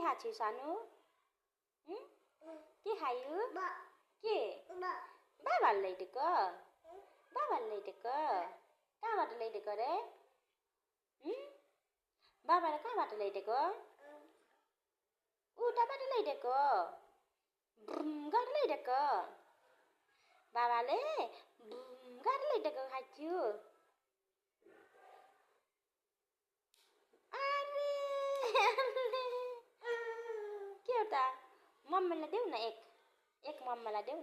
खाएको छु सानो के खायो के बाबाले ल्याइदिएको कहाँबाट ल्याइदिएको रे बाबाले कहाँबाट ल्याइदिएको उताबाट ल्याइदिएको गाडी ल्याइदिएको बाबाले गाडी ल्याइदिएको खान्छु के हो त मम्मीलाई देऊ न एक मम्मीलाई देऊ न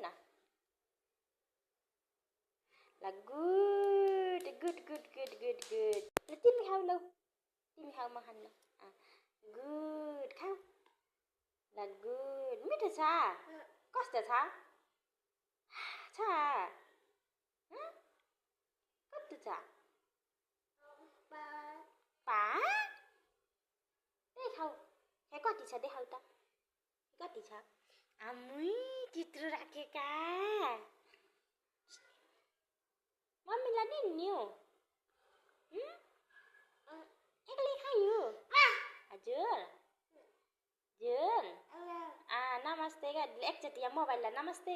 ल good good good good good good ल तिमी खाऊ लौ तिमी खाऊ म खान्न गुड खाऊ ल गुड मिठो छ कस्तो छ कस्तो छ पा ए खाऊ ए कति छ देखाऊ त कति छ आमुई चित्र राखेका मम्मीलाई नि न्यू एक्लै खायो हजुर नमस्ते गरिदियो एकचोटि यहाँ मोबाइललाई नमस्ते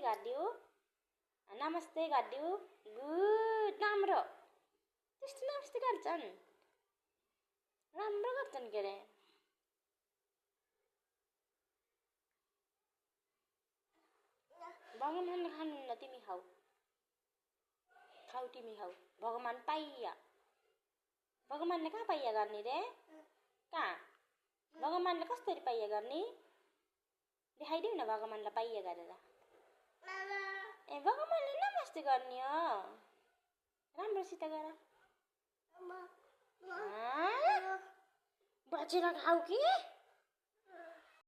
गरिदियो गुड राम्रो त्यस्तो नमस्ते गर्छन् राम्रो गर्छन् के अरे भगवानले खानुहुन्न तिमी खाऊ तिमी खाऊ भगवान पाइया भगवानले कहाँ पाइया गर्ने रे कहाँ भगवानले कसरी पाइया गर्ने देखाइदेऊ न भगवानलाई पाइया गरेर ए भगवानले नमस्ते गर्ने हो राम्रोसित गर बचेर खाऊ कि